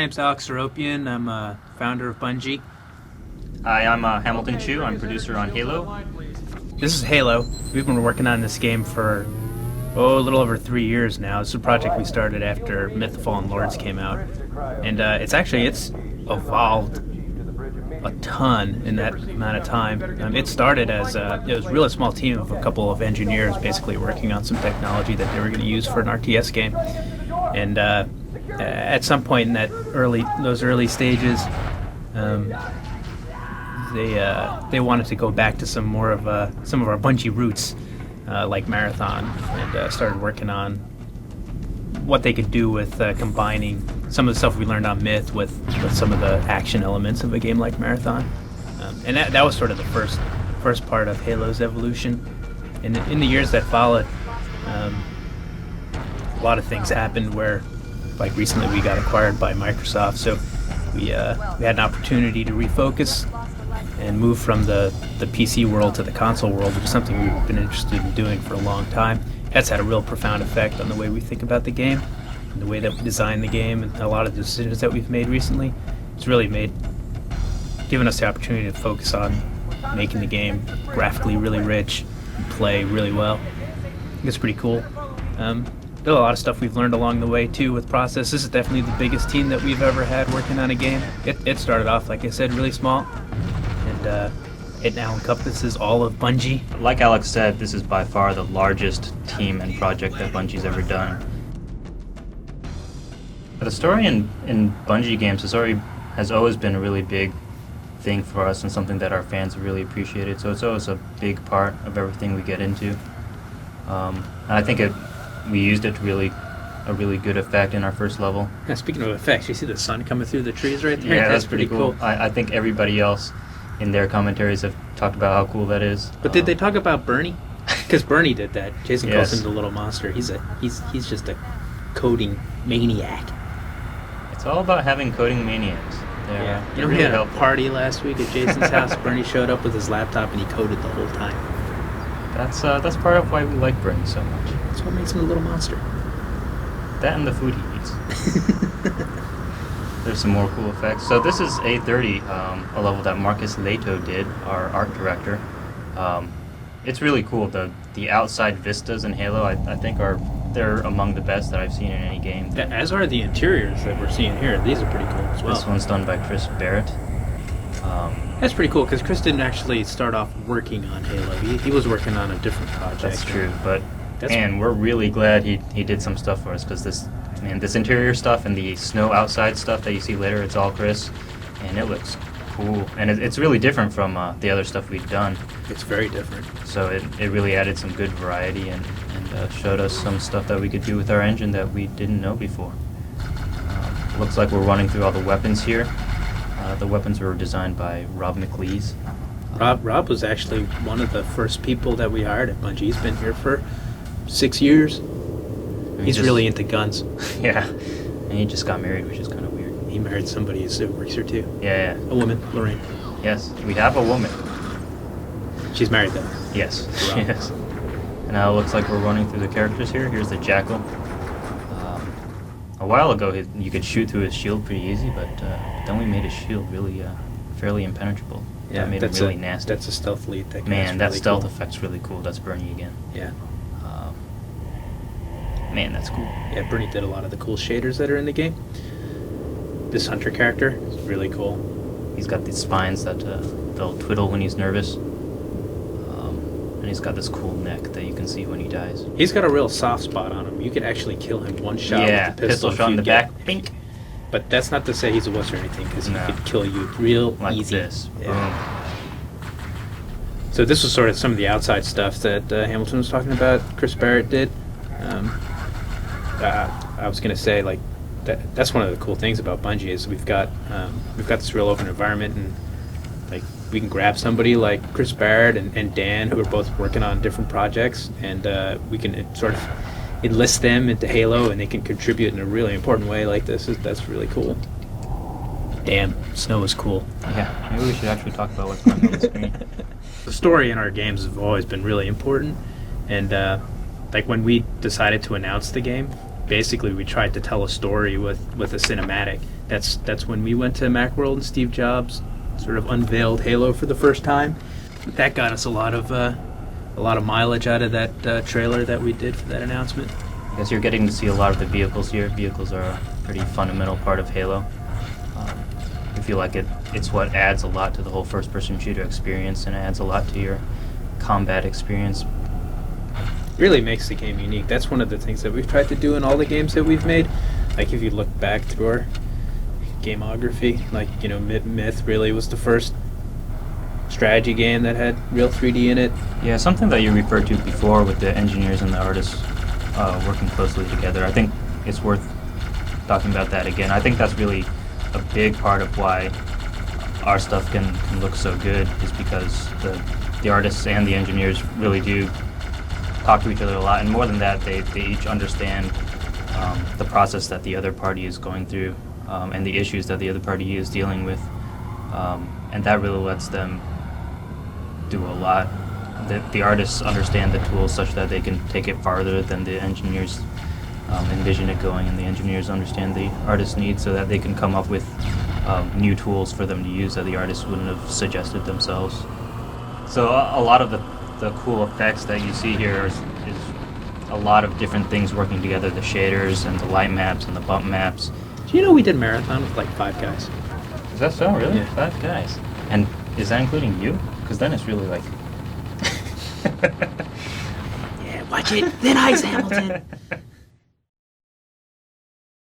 My name's Alex Seropian. I'm a founder of Bungie. Hi, I'm Hamilton Chu. I'm producer on Halo. This is Halo. We've been working on this game for a little over 3 years now. It's a project we started after Myth of Fallen Lords came out, and it's evolved a ton in that amount of time. It started as it was a really small team of a couple of engineers basically working on some technology that they were going to use for an RTS game, and at some point in those early stages, they wanted to go back to some of our Bungie roots, like Marathon, and started working on what they could do with combining some of the stuff we learned on Myth with some of the action elements of a game like Marathon. And that was sort of the first part of Halo's evolution. And in the years that followed, a lot of things happened where, like recently, we got acquired by Microsoft, so we had an opportunity to refocus and move from the PC world to the console world, which is something we've been interested in doing for a long time. That's had a real profound effect on the way we think about the game, and the way that we design the game, and a lot of the decisions that we've made recently. It's really given us the opportunity to focus on making the game graphically really rich and play really well. I think it's pretty cool. There's a lot of stuff we've learned along the way too with process. This is definitely the biggest team that we've ever had working on a game. It started off, like I said, really small, and it now encompasses all of Bungie. Like Alex said, this is by far the largest team and project that Bungie's ever done. But the story in Bungie games, the story has always been a really big thing for us and something that our fans really appreciated. So it's always a big part of everything we get into. And I think we used it to a really good effect in our first level. Yeah, speaking of effects, you see the sun coming through the trees right there? Yeah, that's pretty cool. I think everybody else in their commentaries have talked about how cool that is. But did they talk about Bernie? Because Bernie did that. Jason Yes. calls him the little monster. He's just a coding maniac. It's all about having coding maniacs. Yeah. They're We really had a helpful. party last week at Jason's house. Bernie showed up with his laptop and he coded the whole time. That's part of why we like Bernie so much. That's what makes him a little monster. That and the food he eats. There's some more cool effects. So this is A30, a level that Marcus Leto did, our art director. It's really cool. The outside vistas in Halo, I think they're among the best that I've seen in any game. As are the interiors that we're seeing here. These are pretty cool as well. This one's done by Chris Barrett. That's pretty cool because Chris didn't actually start off working on Halo. He was working on a different project. That's true, but we're really glad he did some stuff for us, because this interior stuff and the snow outside stuff that you see later, it's all Chris, and it looks cool. And it's really different from the other stuff we've done. It's very different. So it really added some good variety and showed us some stuff that we could do with our engine that we didn't know before. Looks like we're running through all the weapons here. The weapons were designed by Rob McLeese. Rob was actually one of the first people that we hired at Bungie. He's been here for 6 years. He's really into guns. Yeah, and he just got married, which is kind of weird. He married somebody who works here too. Yeah. A woman, Lorraine. Yes, we have a woman. She's married though. Yes, yes. And now it looks like we're running through the characters here. Here's the Jackal. A while ago, you could shoot through his shield pretty easy, but then we made his shield really fairly impenetrable. Yeah, that made it really nasty. That's a stealth lead. That Man, stealth cool. effect's really cool. That's Bernie again. Yeah. Man, that's cool. Yeah, Bernie did a lot of the cool shaders that are in the game. This hunter character is really cool. He's got these spines that they'll twiddle when he's nervous. And he's got this cool neck that you can see when he dies. He's got a real soft spot on him. You could actually kill him one shot Yeah, with the pistol shot in the back. Pink. But that's not to say he's a wuss or anything, because he No. could kill you real Like easy. this. Yeah. So this was sort of some of the outside stuff that Hamilton was talking about. Chris Barrett did. I was gonna say, like, that's one of the cool things about Bungie is we've got this real open environment, and like we can grab somebody like Chris Barrett and Dan, who are both working on different projects, and we can sort of enlist them into Halo, and they can contribute in a really important way like this. That's really cool. Damn, snow is cool. Yeah, maybe we should actually talk about what's going on the screen. The story in our games have always been really important, and like when we decided to announce the game, basically we tried to tell a story with a cinematic. That's when we went to Macworld and Steve Jobs sort of unveiled Halo for the first time. That got us a lot of mileage out of that trailer that we did for that announcement. I guess you're getting to see a lot of the vehicles here. Vehicles are a pretty fundamental part of Halo. I feel like it's what adds a lot to the whole first-person shooter experience, and it adds a lot to your combat experience. Really makes the game unique. That's one of the things that we've tried to do in all the games that we've made. Like if you look back through our gameography, like, you know, Myth really was the first strategy game that had real 3D in it. Yeah, something that you referred to before with the engineers and the artists working closely together. I think it's worth talking about that again. I think that's really a big part of why our stuff can look so good, is because the artists and the engineers really do talk to each other a lot, and more than that, they each understand the process that the other party is going through, and the issues that the other party is dealing with, and that really lets them do a lot. The artists understand the tools such that they can take it farther than the engineers envision it going, and the engineers understand the artist's needs so that they can come up with new tools for them to use that the artists wouldn't have suggested themselves. So a lot of the cool effects that you see here is a lot of different things working together, the shaders and the light maps and the bump maps. Do you know we did Marathon with like 5 guys? Is that so? Really? Yeah. 5 guys. And is that including you? Because then it's really like... Yeah, watch it. Thin Ice, Hamilton.